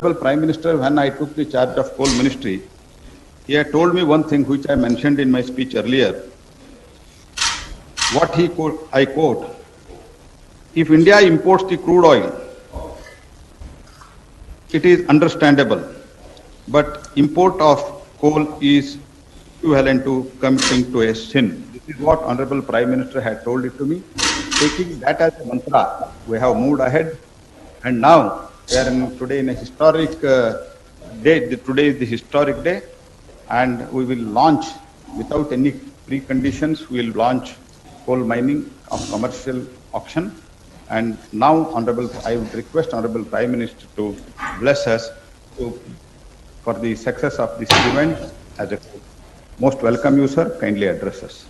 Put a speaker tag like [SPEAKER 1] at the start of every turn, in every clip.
[SPEAKER 1] Well, Prime Minister, when I took the charge of coal ministry, he had told me one thing which I mentioned in my speech earlier. I quote, if India imports the crude oil, it is understandable, but import of coal is equivalent to committing to a sin. This is what Honorable Prime Minister had told it to me. Taking that as a mantra, we have moved ahead, and now we are today in a historic day. Today is the historic day, and we will launch without any preconditions. We will launch coal mining of commercial auction. And now, I would request Honorable Prime Minister to bless us for the success of this event. As a most welcome you, sir. Kindly address us.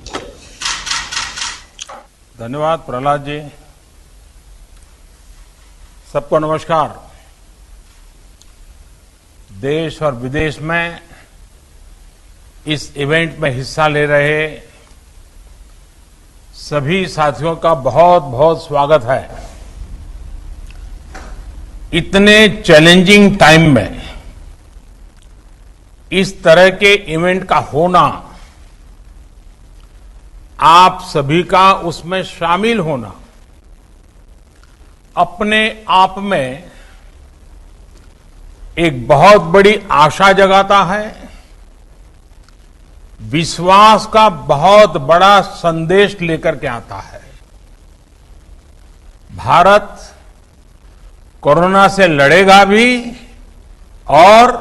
[SPEAKER 2] धन्यवाद प्रहलाद जी। सबको नमस्कार। देश और विदेश में इस event में हिस्सा ले रहे सभी साथियों का बहुत बहुत स्वागत है। इतने चैलेंजिंग टाइम में इस तरह के इवेंट का होना, आप सभी का उसमें शामिल होना अपने आप में एक बहुत बड़ी आशा जगाता है, विश्वास का बहुत बड़ा संदेश लेकर के आता है। भारत कोरोना से लड़ेगा भी और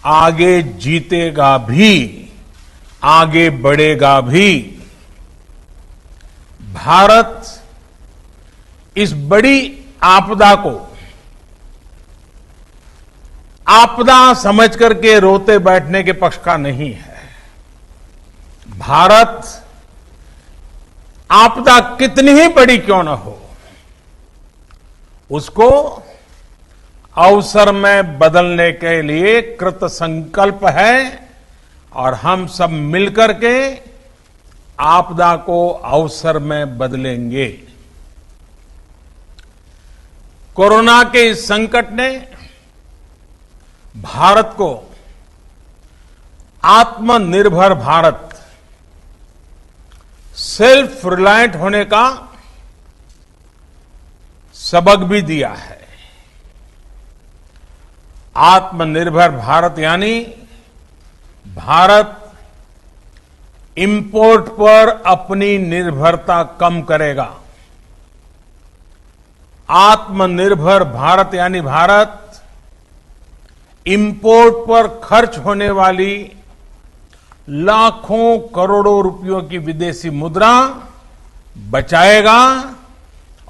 [SPEAKER 2] आगे जीतेगा भी, आगे बढ़ेगा भी। भारत इस बड़ी आपदा को आपदा समझ करके रोते बैठने के पक्ष का नहीं है। भारत आपदा कितनी ही बड़ी क्यों न हो, उसको अवसर में बदलने के लिए कृत संकल्प है और हम सब मिलकर के आपदा को अवसर में बदलेंगे। कोरोना के इस संकट ने भारत को आत्मनिर्भर भारत, सेल्फ रिलायंट होने का सबक भी दिया है। आत्मनिर्भर भारत यानी भारत इंपोर्ट पर अपनी निर्भरता कम करेगा। आत्मनिर्भर भारत यानी भारत इंपोर्ट पर खर्च होने वाली लाखों करोड़ों रुपयों की विदेशी मुद्रा बचाएगा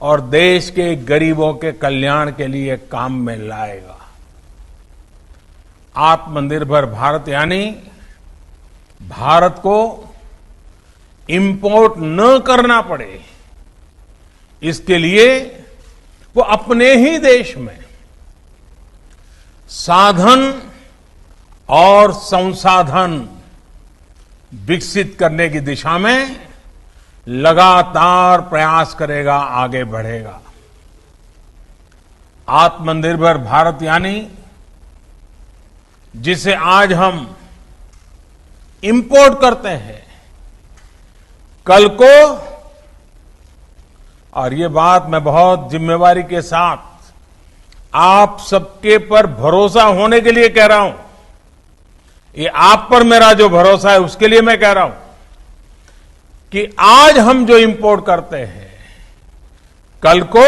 [SPEAKER 2] और देश के गरीबों के कल्याण के लिए काम में लाएगा। आत्मनिर्भर भारत यानी भारत को इंपोर्ट न करना पड़े, इसके लिए वो अपने ही देश में साधन और संसाधन विकसित करने की दिशा में लगातार प्रयास करेगा, आगे बढ़ेगा। आत्मनिर्भर भारत यानी जिसे आज हम इंपोर्ट करते हैं, कल को, और ये बात मैं बहुत जिम्मेवारी के साथ आप सबके पर भरोसा होने के लिए कह रहा हूं, ये आप पर मेरा जो भरोसा है उसके लिए मैं कह रहा हूं कि आज हम जो इंपोर्ट करते हैं, कल को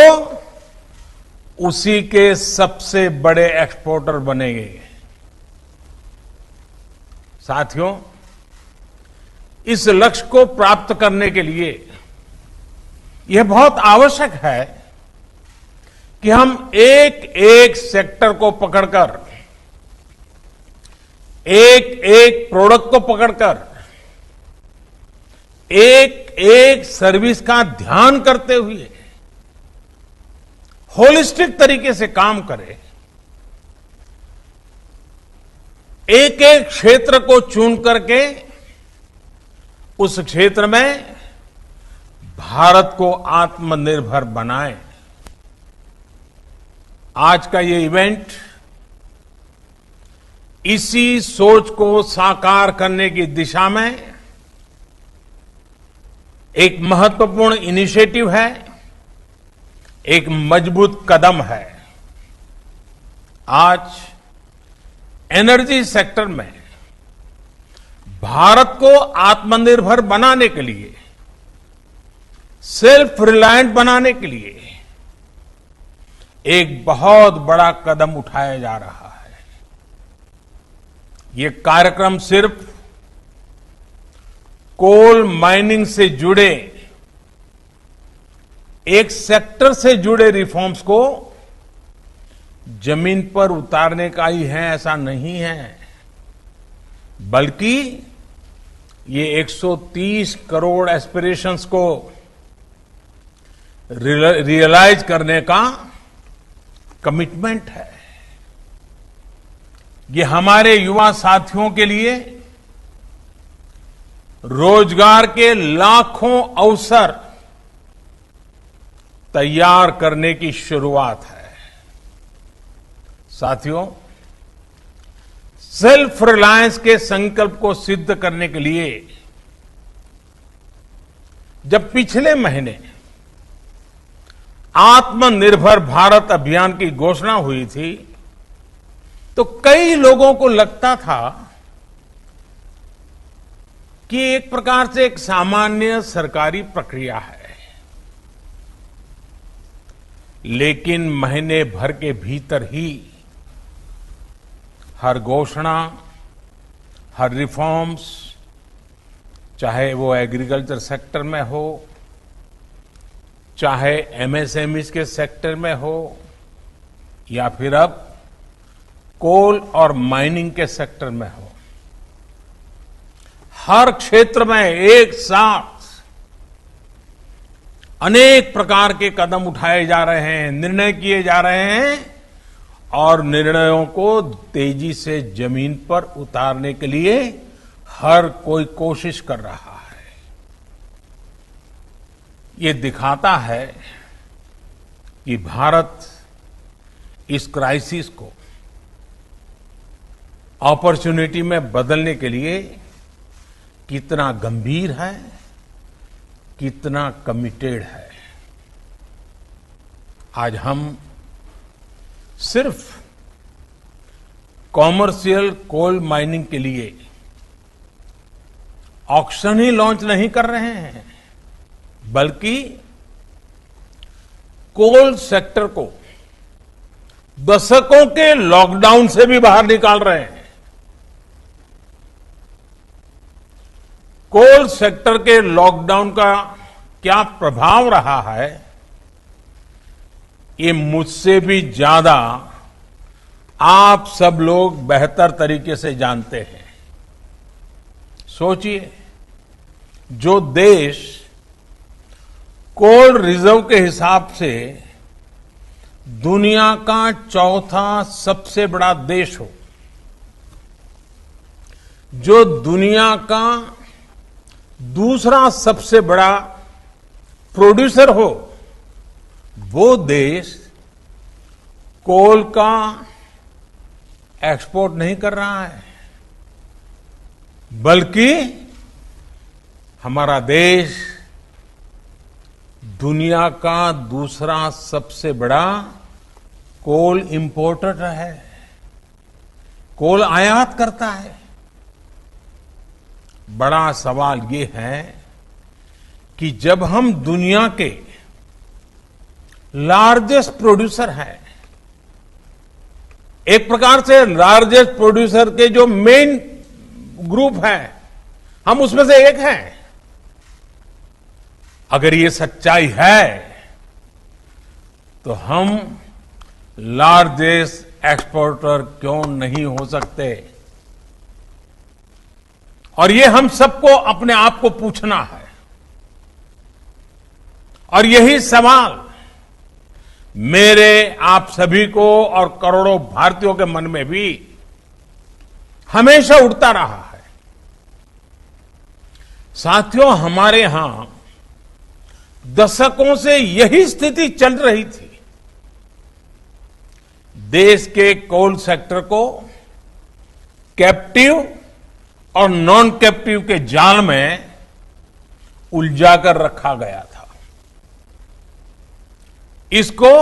[SPEAKER 2] उसी के सबसे बड़े एक्सपोर्टर बनेंगे। साथियों, इस लक्ष्य को प्राप्त करने के लिए यह बहुत आवश्यक है कि हम एक एक सेक्टर को पकड़कर, एक एक प्रोडक्ट को पकड़कर, एक एक सर्विस का ध्यान करते हुए होलिस्टिक तरीके से काम करें। एक एक क्षेत्र को चुन करके उस क्षेत्र में भारत को आत्मनिर्भर बनाएं। आज का ये इवेंट इसी सोच को साकार करने की दिशा में एक महत्वपूर्ण इनिशिएटिव है, एक मजबूत कदम है। आज एनर्जी सेक्टर में भारत को आत्मनिर्भर बनाने के लिए, सेल्फ रिलायंट बनाने के लिए एक बहुत बड़ा कदम उठाया जा रहा है। ये कार्यक्रम सिर्फ कोल माइनिंग से जुड़े एक सेक्टर से जुड़े रिफॉर्म्स को जमीन पर उतारने का ही है, ऐसा नहीं है, बल्कि ये 130 करोड़ एस्पिरेशंस को रियलाइज करने का कमिटमेंट है। ये हमारे युवा साथियों के लिए रोजगार के लाखों अवसर तैयार करने की शुरुआत है। साथियों, सेल्फ रिलायंस के संकल्प को सिद्ध करने के लिए जब पिछले महीने आत्मनिर्भर भारत अभियान की घोषणा हुई थी, तो कई लोगों को लगता था कि एक प्रकार से एक सामान्य सरकारी प्रक्रिया है। लेकिन महीने भर के भीतर ही हर घोषणा, हर रिफॉर्म्स, चाहे वो एग्रीकल्चर सेक्टर में हो, चाहे एमएसएमई के सेक्टर में हो, या फिर अब कोल और माइनिंग के सेक्टर में हो, हर क्षेत्र में एक साथ अनेक प्रकार के कदम उठाए जा रहे हैं, निर्णय किए जा रहे हैं और निर्णयों को तेजी से जमीन पर उतारने के लिए हर कोई कोशिश कर रहा है। ये दिखाता है कि भारत इस क्राइसिस को अपॉर्चुनिटी में बदलने के लिए कितना गंभीर है, कितना कमिटेड है। आज हम सिर्फ कॉमर्शियल कोल माइनिंग के लिए ऑक्शन ही लॉन्च नहीं कर रहे हैं, बल्कि कोल सेक्टर को दशकों के लॉकडाउन से भी बाहर निकाल रहे हैं। कोल सेक्टर के लॉकडाउन का क्या प्रभाव रहा है, ये मुझसे भी ज्यादा आप सब लोग बेहतर तरीके से जानते हैं। सोचिए, जो देश कोल रिजर्व के हिसाब से दुनिया का चौथा सबसे बड़ा देश हो, जो दुनिया का दूसरा सबसे बड़ा प्रोड्यूसर हो, वो देश कोल का एक्सपोर्ट नहीं कर रहा है, बल्कि हमारा देश दुनिया का दूसरा सबसे बड़ा कोल इंपोर्टर है, कोल आयात करता है। बड़ा सवाल ये है कि जब हम दुनिया के लार्जेस्ट प्रोड्यूसर हैं, एक प्रकार से लार्जेस्ट प्रोड्यूसर के जो मेन ग्रुप है, हम उसमें से एक हैं। अगर ये सच्चाई है तो हम लार्जेस्ट एक्सपोर्टर क्यों नहीं हो सकते? और ये हम सबको अपने आप को पूछना है। और यही सवाल मेरे आप सभी को और करोड़ों भारतीयों के मन में भी हमेशा उठता रहा है। साथियों, हमारे यहां दशकों से यही स्थिति चल रही थी। देश के कोल सेक्टर को कैप्टिव और नॉन कैप्टिव के जाल में उलझाकर रखा गया था। इसको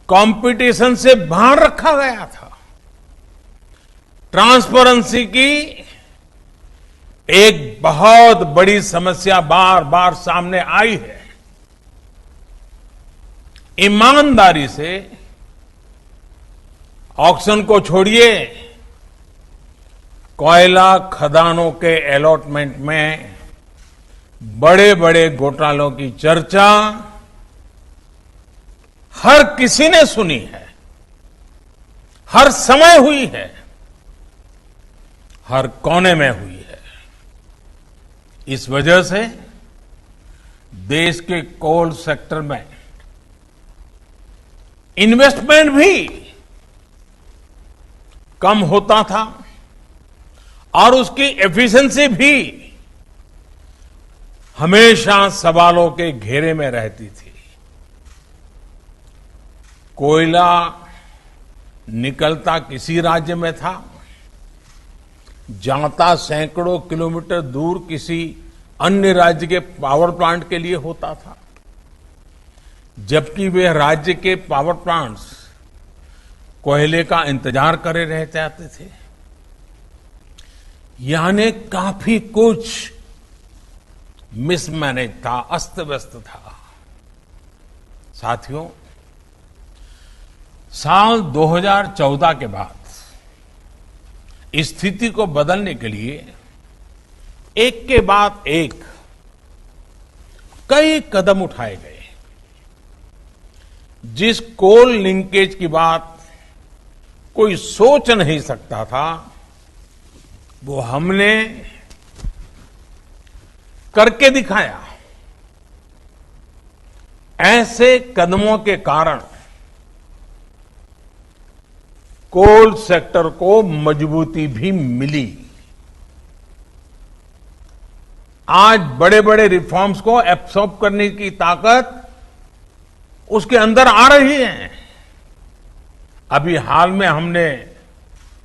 [SPEAKER 2] कंपटीशन से बाहर रखा गया था। ट्रांसपेरेंसी की एक बहुत बड़ी समस्या बार बार सामने आई है। ईमानदारी से ऑक्शन को छोड़िए, कोयला खदानों के अलॉटमेंट में बड़े बड़े घोटालों की चर्चा हर किसी ने सुनी है, हर समय हुई है, हर कोने में हुई है। इस वजह से देश के कोल सेक्टर में इन्वेस्टमेंट भी कम होता था और उसकी एफिशिएंसी भी हमेशा सवालों के घेरे में रहती थी। कोयला निकलता किसी राज्य में था, जाता सैकड़ों किलोमीटर दूर किसी अन्य राज्य के पावर प्लांट के लिए होता था, जबकि वे राज्य के पावर प्लांट्स कोयले का इंतजार करे रह जाते थे। यानी काफी कुछ मिसमैनेज था, अस्त व्यस्त था। साथियों, साल 2014 के बाद इस स्थिति को बदलने के लिए एक के बाद एक कई कदम उठाए गए। जिस कोल लिंकेज की बात कोई सोच नहीं सकता था, वो हमने करके दिखाया। ऐसे कदमों के कारण कोल सेक्टर को मजबूती भी मिली। आज बड़े बड़े रिफॉर्म्स को एब्सॉर्ब करने की ताकत उसके अंदर आ रही है। अभी हाल में हमने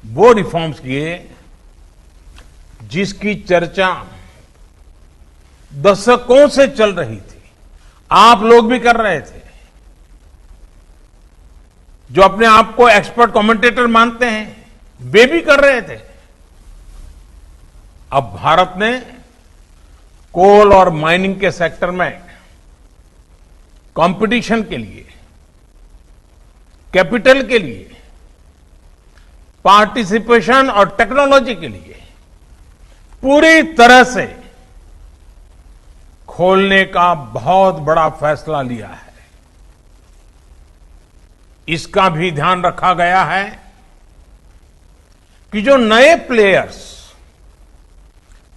[SPEAKER 2] वो रिफॉर्म्स किए जिसकी चर्चा दशकों से चल रही थी, आप लोग भी कर रहे थे, जो अपने आप को एक्सपर्ट कमेंटेटर मानते हैं, वे भी कर रहे थे। अब भारत ने कोल और माइनिंग के सेक्टर में कंपटीशन के लिए, कैपिटल के लिए, पार्टिसिपेशन और टेक्नोलॉजी के लिए पूरी तरह से खोलने का बहुत बड़ा फैसला लिया है। इसका भी ध्यान रखा गया है कि जो नए प्लेयर्स,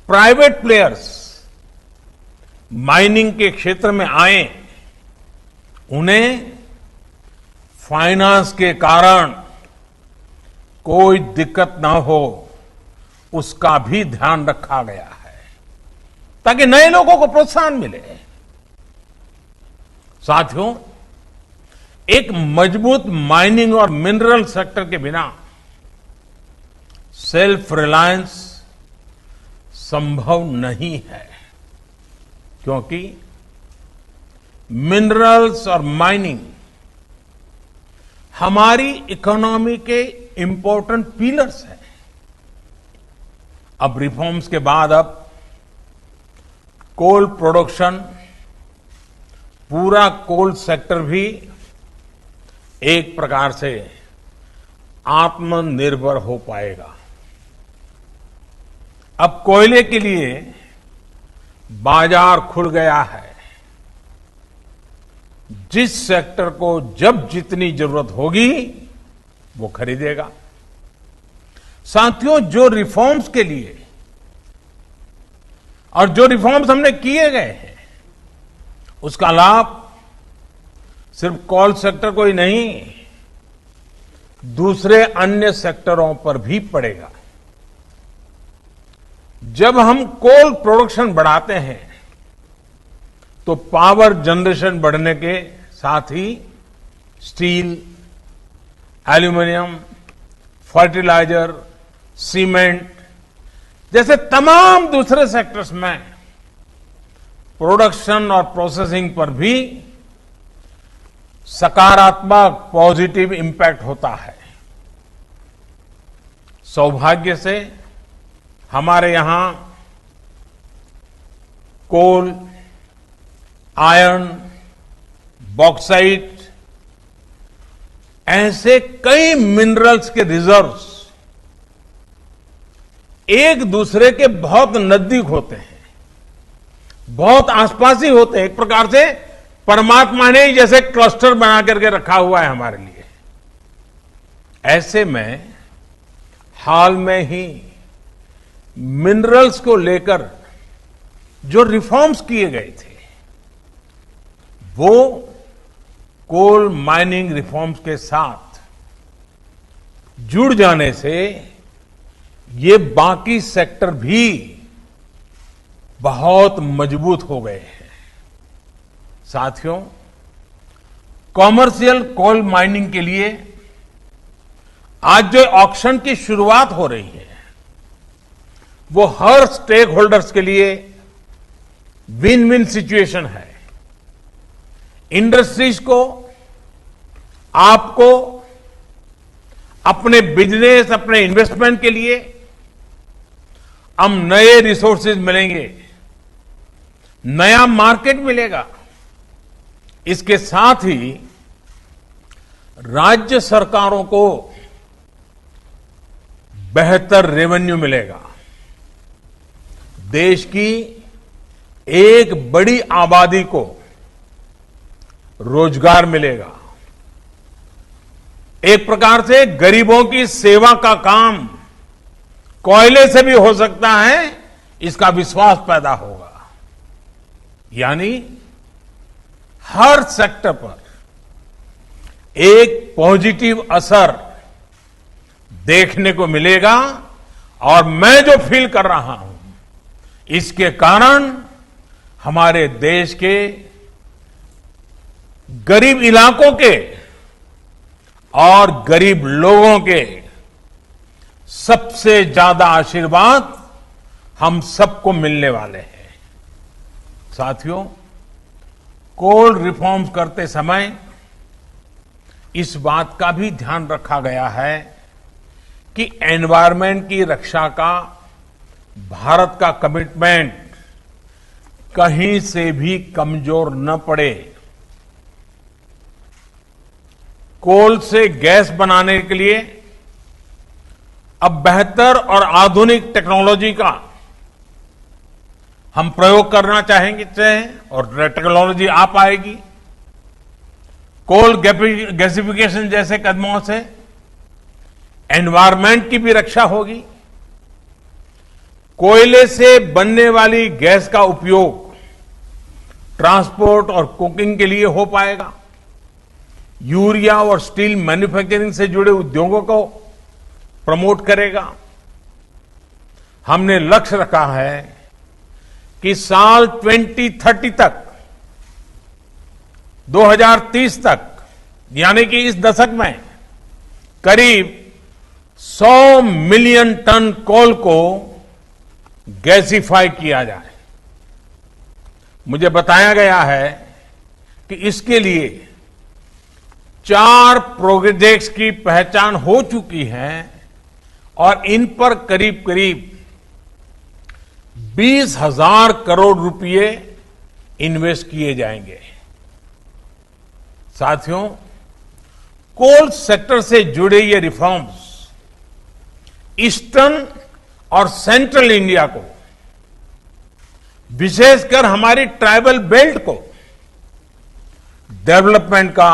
[SPEAKER 2] प्राइवेट प्लेयर्स माइनिंग के क्षेत्र में आए, उन्हें फाइनेंस के कारण कोई दिक्कत ना हो, उसका भी ध्यान रखा गया है ताकि नए लोगों को प्रोत्साहन मिले। साथियों, एक मजबूत माइनिंग और मिनरल सेक्टर के बिना सेल्फ रिलायंस संभव नहीं है, क्योंकि मिनरल्स और माइनिंग हमारी इकोनॉमी के इंपॉर्टेंट पिलर्स हैं। अब रिफॉर्म्स के बाद अब कोल प्रोडक्शन, पूरा कोल सेक्टर भी एक प्रकार से आत्मनिर्भर हो पाएगा। अब कोयले के लिए बाजार खुल गया है। जिस सेक्टर को जब जितनी जरूरत होगी वो खरीदेगा। साथियों, जो रिफॉर्म्स के लिए और जो रिफॉर्म्स हमने किए गए हैं, उसका लाभ सिर्फ कोल सेक्टर को ही नहीं, दूसरे अन्य सेक्टरों पर भी पड़ेगा। जब हम कोल प्रोडक्शन बढ़ाते हैं तो पावर जनरेशन बढ़ने के साथ ही स्टील, एल्यूमिनियम, फर्टिलाइजर, सीमेंट जैसे तमाम दूसरे सेक्टर्स में प्रोडक्शन और प्रोसेसिंग पर भी सकारात्मक पॉजिटिव इंपैक्ट होता है। सौभाग्य से हमारे यहां कोल, आयरन, बॉक्साइट ऐसे कई मिनरल्स के रिजर्व्स एक दूसरे के बहुत नजदीक होते हैं, बहुत आसपास ही होते हैं। एक प्रकार से परमात्मा ने ही जैसे क्लस्टर बना करके रखा हुआ है हमारे लिए। ऐसे में हाल में ही मिनरल्स को लेकर जो रिफॉर्म्स किए गए थे वो कोल माइनिंग रिफॉर्म्स के साथ जुड़ जाने से ये बाकी सेक्टर भी बहुत मजबूत हो गए हैं। साथियों, कॉमर्शियल कोल माइनिंग के लिए आज जो ऑक्शन की शुरुआत हो रही है वो हर स्टेक होल्डर्स के लिए विन विन सिचुएशन है। इंडस्ट्रीज को, आपको, अपने बिजनेस, अपने इन्वेस्टमेंट के लिए हम नए रिसोर्सेज मिलेंगे, नया मार्केट मिलेगा। इसके साथ ही राज्य सरकारों को बेहतर रेवेन्यू मिलेगा। देश की एक बड़ी आबादी को रोजगार मिलेगा। एक प्रकार से गरीबों की सेवा का काम कोयले से भी हो सकता है, इसका विश्वास पैदा होगा। यानी हर सेक्टर पर एक पॉजिटिव असर देखने को मिलेगा। और मैं जो फील कर रहा हूं, इसके कारण हमारे देश के गरीब इलाकों के और गरीब लोगों के सबसे ज्यादा आशीर्वाद हम सबको मिलने वाले हैं। साथियों, कोल रिफॉर्म्स करते समय इस बात का भी ध्यान रखा गया है कि एनवायरनमेंट की रक्षा का भारत का कमिटमेंट कहीं से भी कमजोर न पड़े। कोल से गैस बनाने के लिए अब बेहतर और आधुनिक टेक्नोलॉजी का हम प्रयोग करना चाहेंगे और टेक्नोलॉजी आ पाएगी। कोल गैसिफिकेशन जैसे कदमों से एनवायरनमेंट की भी रक्षा होगी। कोयले से बनने वाली गैस का उपयोग ट्रांसपोर्ट और कुकिंग के लिए हो पाएगा। यूरिया और स्टील मैन्युफैक्चरिंग से जुड़े उद्योगों को प्रमोट करेगा। हमने लक्ष्य रखा है कि साल 2030 तक, 2030 तक, यानी कि इस दशक में करीब 100 मिलियन टन कोल को गैसिफाई किया जाए। मुझे बताया गया है कि इसके लिए 4 प्रोजेक्ट्स की पहचान हो चुकी है और इन पर करीब करीब 20,000 करोड़ रुपए इन्वेस्ट किए जाएंगे। साथियों, कोल सेक्टर से जुड़े ये रिफॉर्म्स ईस्टर्न और सेंट्रल इंडिया को, विशेषकर हमारी ट्राइबल बेल्ट को डेवलपमेंट का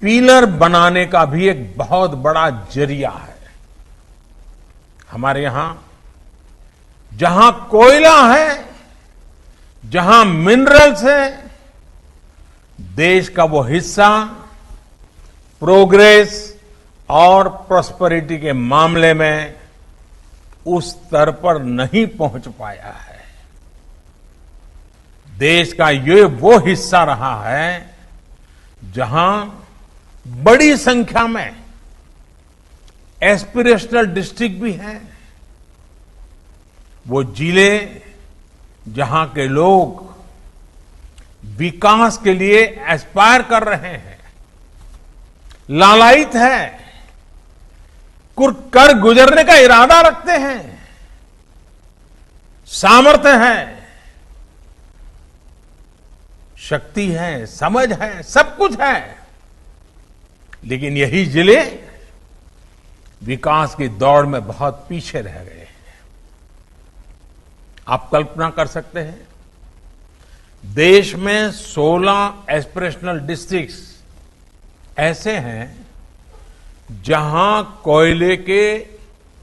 [SPEAKER 2] पिलर बनाने का भी एक बहुत बड़ा जरिया है। हमारे यहां जहां कोयला है, जहां मिनरल्स है, देश का वो हिस्सा प्रोग्रेस और प्रॉस्पेरिटी के मामले में उस स्तर पर नहीं पहुंच पाया है। देश का ये वो हिस्सा रहा है जहां बड़ी संख्या में एस्पिरेशनल डिस्ट्रिक्ट भी हैं। वो जिले जहां के लोग विकास के लिए एस्पायर कर रहे हैं, लालायित है, कर गुजरने का इरादा रखते हैं, सामर्थ्य है, शक्ति है, समझ है, सब कुछ है, लेकिन यही जिले विकास की दौड़ में बहुत पीछे रह गए हैं। आप कल्पना कर सकते हैं, देश में 16 एस्पिरेशनल डिस्ट्रिक्ट्स ऐसे हैं जहां कोयले के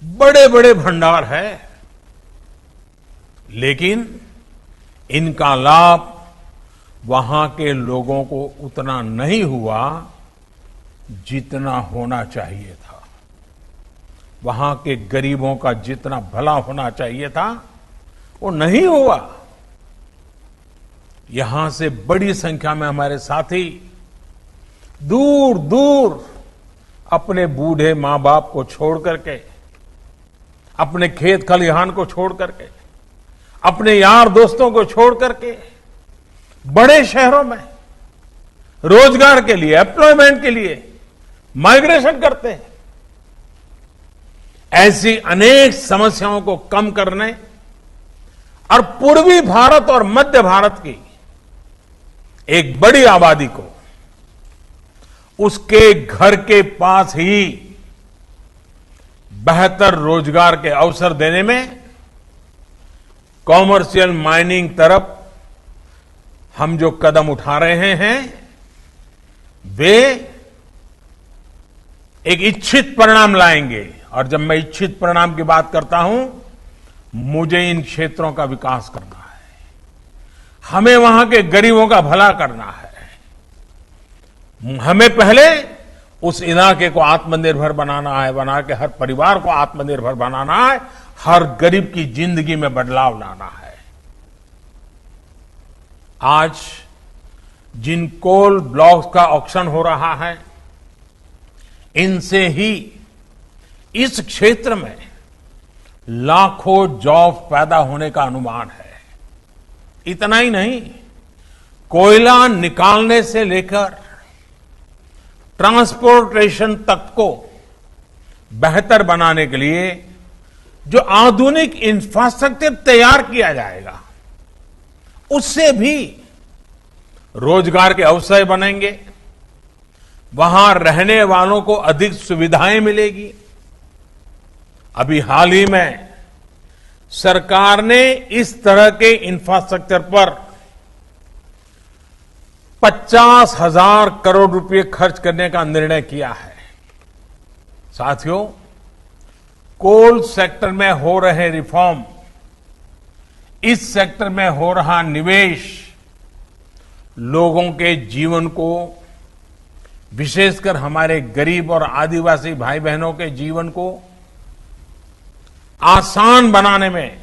[SPEAKER 2] बड़े बड़े भंडार है, लेकिन इनका लाभ वहां के लोगों को उतना नहीं हुआ जितना होना चाहिए था। वहां के गरीबों का जितना भला होना चाहिए था वो नहीं हुआ। यहां से बड़ी संख्या में हमारे साथी दूर दूर अपने बूढ़े मां बाप को छोड़ करके, अपने खेत खलिहान को छोड़ करके, अपने यार दोस्तों को छोड़ करके बड़े शहरों में रोजगार के लिए, एम्प्लॉयमेंट के लिए माइग्रेशन करते हैं। ऐसी अनेक समस्याओं को कम करने और पूर्वी भारत और मध्य भारत की एक बड़ी आबादी को उसके घर के पास ही बेहतर रोजगार के अवसर देने में कॉमर्शियल माइनिंग तरफ हम जो कदम उठा रहे हैं वे एक इच्छित परिणाम लाएंगे। और जब मैं इच्छित परिणाम की बात करता हूं, मुझे इन क्षेत्रों का विकास करना है, हमें वहां के गरीबों का भला करना है, हमें पहले उस इलाके को आत्मनिर्भर बनाना है, बना के हर परिवार को आत्मनिर्भर बनाना है, हर गरीब की जिंदगी में बदलाव लाना है। आज जिन कोल ब्लॉक्स का ऑक्शन हो रहा है, इनसे ही इस क्षेत्र में लाखों जॉब पैदा होने का अनुमान है। इतना ही नहीं, कोयला निकालने से लेकर ट्रांसपोर्टेशन तक को बेहतर बनाने के लिए जो आधुनिक इंफ्रास्ट्रक्चर तैयार किया जाएगा, उससे भी रोजगार के अवसर बनेंगे, वहां रहने वालों को अधिक सुविधाएं मिलेगी। अभी हाल ही में सरकार ने इस तरह के इंफ्रास्ट्रक्चर पर 50,000 करोड़ रुपए खर्च करने का निर्णय किया है। साथियों, कोल सेक्टर में हो रहे रिफॉर्म, इस सेक्टर में हो रहा निवेश लोगों के जीवन को, विशेषकर हमारे गरीब और आदिवासी भाई बहनों के जीवन को आसान बनाने में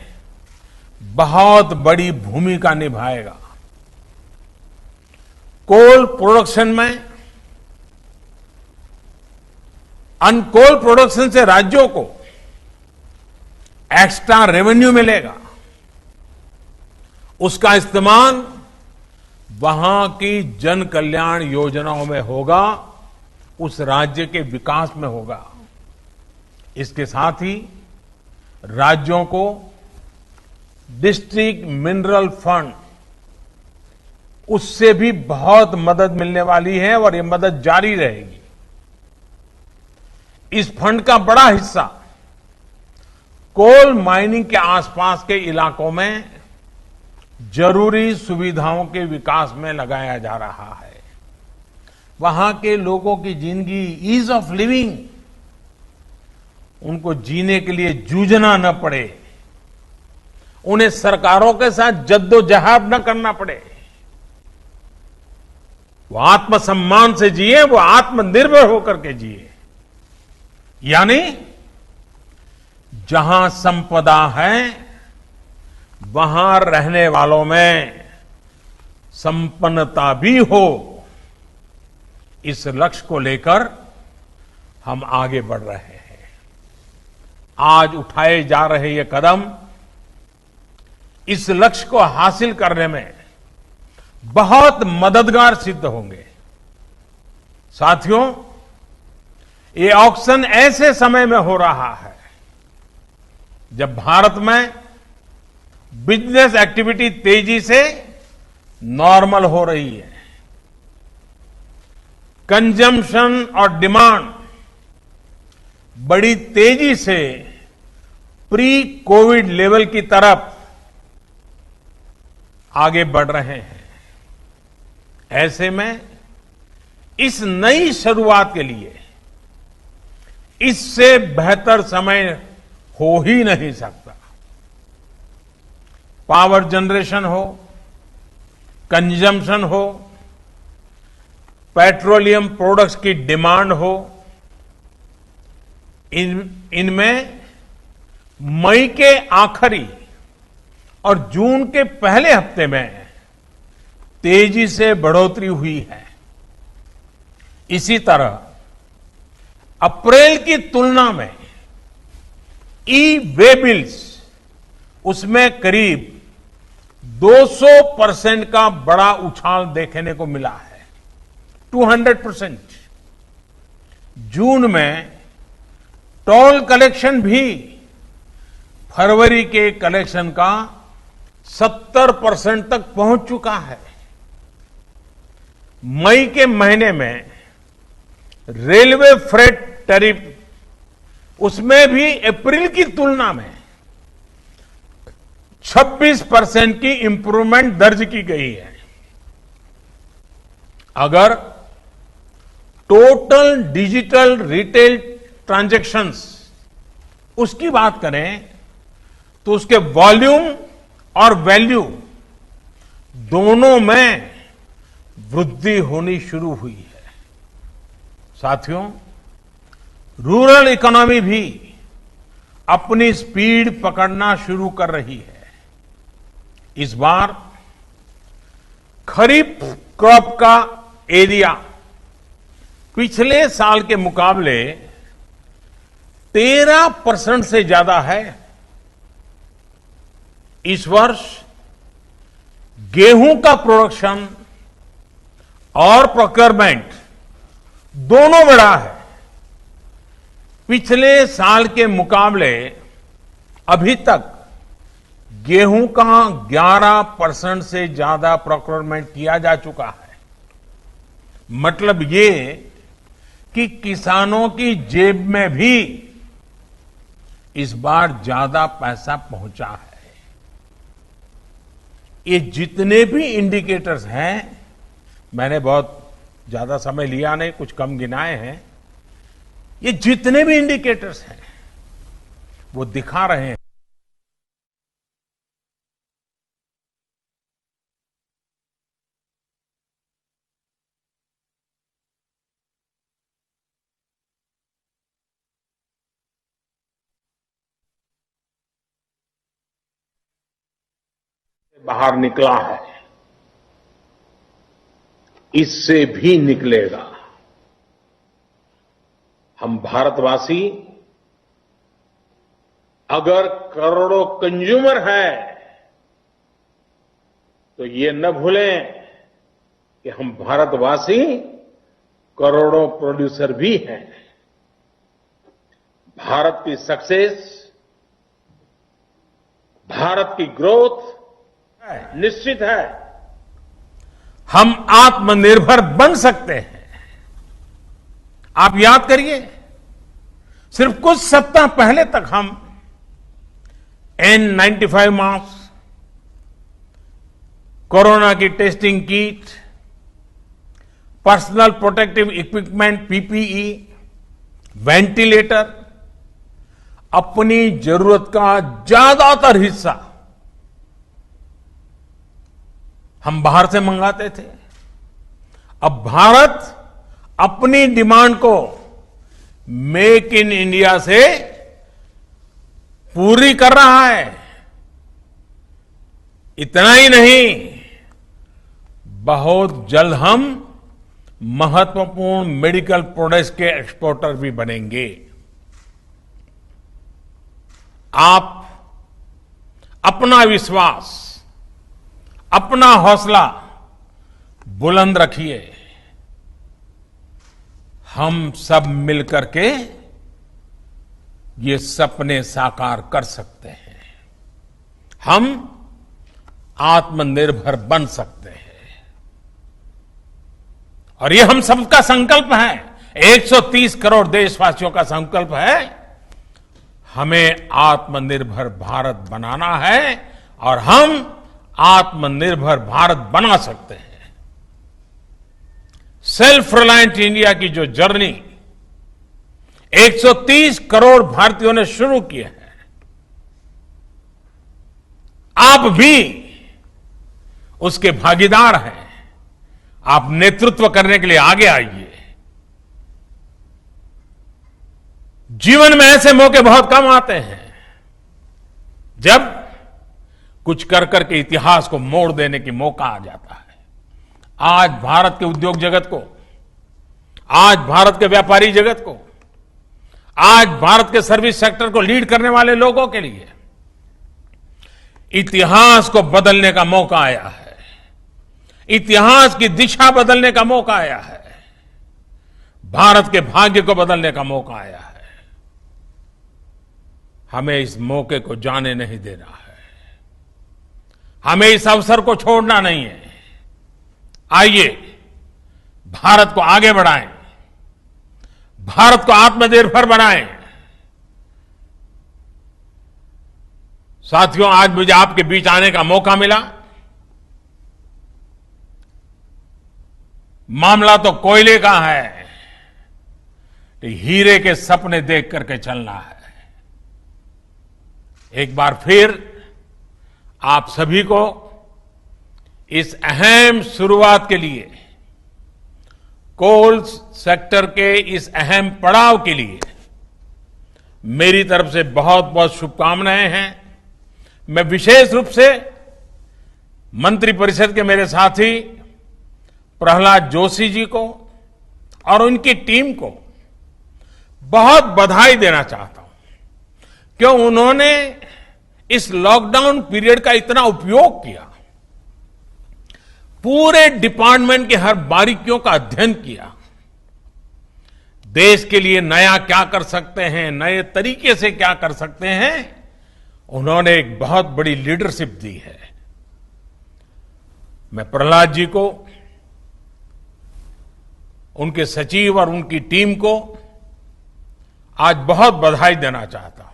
[SPEAKER 2] बहुत बड़ी भूमिका निभाएगा। कोल प्रोडक्शन में, अनकोल प्रोडक्शन से राज्यों को एक्स्ट्रा रेवेन्यू मिलेगा, उसका इस्तेमाल वहां की जन कल्याण योजनाओं में होगा, उस राज्य के विकास में होगा। इसके साथ ही राज्यों को डिस्ट्रिक्ट मिनरल फंड, उससे भी बहुत मदद मिलने वाली है और ये मदद जारी रहेगी। इस फंड का बड़ा हिस्सा कोल माइनिंग के आसपास के इलाकों में जरूरी सुविधाओं के विकास में लगाया जा रहा है। वहां के लोगों की जिंदगी, ईज ऑफ लिविंग, उनको जीने के लिए जूझना न पड़े, उन्हें सरकारों के साथ जद्दोजहद न करना पड़े, वो आत्मसम्मान से जिए, वो आत्मनिर्भर होकर के जिए। यानी जहां संपदा है वहां रहने वालों में संपन्नता भी हो। इस लक्ष्य को लेकर हम आगे बढ़ रहे हैं। आज उठाए जा रहे ये कदम इस लक्ष्य को हासिल करने में बहुत मददगार सिद्ध होंगे। साथियों, ये ऑक्शन ऐसे समय में हो रहा है जब भारत में बिजनेस एक्टिविटी तेजी से नॉर्मल हो रही है। कंजम्पशन और डिमांड बड़ी तेजी से प्री कोविड लेवल की तरफ आगे बढ़ रहे हैं। ऐसे में इस नई शुरुआत के लिए इससे बेहतर समय हो ही नहीं सकता। पावर जनरेशन हो, कंजम्पशन हो, पेट्रोलियम प्रोडक्ट्स की डिमांड हो, इनमें मई के आखिरी और जून के पहले हफ्ते में तेजी से बढ़ोतरी हुई है। इसी तरह अप्रैल की तुलना में ई वे बिल्स उसमें करीब 200% का बड़ा उछाल देखने को मिला है, 200%। जून में टोल कलेक्शन भी फरवरी के कलेक्शन का 70% तक पहुंच चुका है। मई के महीने में रेलवे फ्रेट टैरिफ उसमें भी अप्रैल की तुलना में 26% की इंप्रूवमेंट दर्ज की गई है। अगर टोटल डिजिटल रिटेल ट्रांजैक्शंस उसकी बात करें तो उसके वॉल्यूम और वैल्यू दोनों में वृद्धि होनी शुरू हुई है। साथियों, रूरल इकोनॉमी भी अपनी स्पीड पकड़ना शुरू कर रही है। इस बार खरीफ क्रॉप का एरिया पिछले साल के मुकाबले 13% से ज्यादा है। इस वर्ष गेहूं का प्रोडक्शन और प्रोक्योरमेंट दोनों बढ़ा है। पिछले साल के मुकाबले अभी तक गेहूं का 11% से ज्यादा प्रोक्योरमेंट किया जा चुका है। मतलब ये कि किसानों की जेब में भी इस बार ज्यादा पैसा पहुंचा है। ये जितने भी इंडिकेटर्स हैं, मैंने बहुत ज्यादा समय लिया नहीं, कुछ कम गिनाए हैं। ये जितने भी इंडिकेटर्स हैं वो दिखा रहे हैं बाहर निकला है, इससे भी निकलेगा। हम भारतवासी अगर करोड़ों कंज्यूमर हैं तो ये न भूलें कि हम भारतवासी करोड़ों प्रोड्यूसर भी हैं। भारत की सक्सेस, भारत की ग्रोथ निश्चित है। हम आत्मनिर्भर बन सकते हैं। आप याद करिए, सिर्फ कुछ सप्ताह पहले तक हम N95 मास्क, कोरोना की testing kit, personal protective equipment PPE, ventilator, अपनी जरूरत का ज्यादातर हिस्सा हम बाहर से मंगाते थे। अब भारत अपनी डिमांड को मेक इन इंडिया से पूरी कर रहा है। इतना ही नहीं, बहुत जल्द हम महत्वपूर्ण मेडिकल प्रोडक्ट्स के एक्सपोर्टर भी बनेंगे। आप अपना विश्वास, अपना हौसला बुलंद रखिए। हम सब मिलकर के ये सपने साकार कर सकते हैं। हम आत्मनिर्भर बन सकते हैं और ये हम सबका संकल्प है। 130 करोड़ देशवासियों का संकल्प है। हमें आत्मनिर्भर भारत बनाना है और हम आत्मनिर्भर भारत बना सकते हैं। सेल्फ रिलायंट इंडिया की जो जर्नी 130 करोड़ भारतीयों ने शुरू की है, आप भी उसके भागीदार हैं। आप नेतृत्व करने के लिए आगे आइए। जीवन में ऐसे मौके बहुत कम आते हैं जब कुछ कर करके इतिहास को मोड़ देने की मौका आ जाता है। आज भारत के उद्योग जगत को, आज भारत के व्यापारी जगत को, आज भारत के सर्विस सेक्टर को लीड करने वाले लोगों के लिए इतिहास को बदलने का मौका आया है। इतिहास की दिशा बदलने का मौका आया है। भारत के भाग्य को बदलने का मौका आया है। हमें इस मौके को जाने नहीं देना है। हमें इस अवसर को छोड़ना नहीं है। आइए भारत को आगे बढ़ाएं, भारत को आत्मनिर्भर बनाएं। साथियों, आज मुझे आपके बीच आने का मौका मिला। मामला तो कोयले का है, हीरे के सपने देख करके चलना है। एक बार फिर आप सभी को इस अहम शुरुआत के लिए, कोल सेक्टर के इस अहम पड़ाव के लिए मेरी तरफ से बहुत बहुत शुभकामनाएं हैं। मैं विशेष रूप से मंत्रिपरिषद के मेरे साथी प्रहलाद जोशी जी को और उनकी टीम को बहुत बधाई देना चाहता हूं, क्यों उन्होंने इस लॉकडाउन पीरियड का इतना उपयोग किया। पूरे डिपार्टमेंट के हर बारीकियों का अध्ययन किया। देश के लिए नया क्या कर सकते हैं, नए तरीके से क्या कर सकते हैं, उन्होंने एक बहुत बड़ी लीडरशिप दी है। मैं प्रहलाद जी को, उनके सचिव और उनकी टीम को आज बहुत बधाई देना चाहता हूं।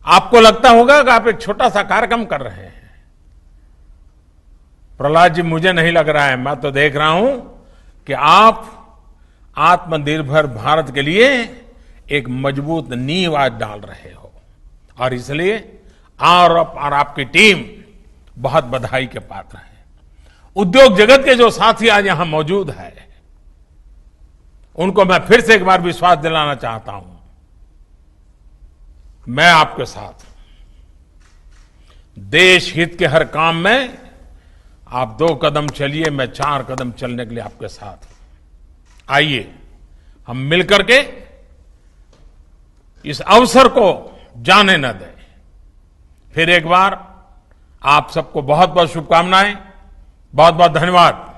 [SPEAKER 2] आपको लगता होगा कि आप एक छोटा सा कार्यक्रम कर रहे हैं। प्रहलाद जी, मुझे नहीं लग रहा है, मैं तो देख रहा हूं कि आप आत्मनिर्भर भारत के लिए एक मजबूत नींव आज डाल रहे हो और इसलिए और आपकी टीम बहुत बधाई के पात्र है। उद्योग जगत के जो साथी आज यहां मौजूद है, उनको मैं फिर से एक बार विश्वास दिलाना चाहता हूं, मैं आपके साथ हूं। देश हित के हर काम में आप 2 कदम चलिए, मैं 4 कदम चलने के लिए आपके साथ हूं। आइए हम मिलकर के इस अवसर को जाने न दें। फिर एक बार आप सबको बहुत बहुत शुभकामनाएं, बहुत बहुत धन्यवाद।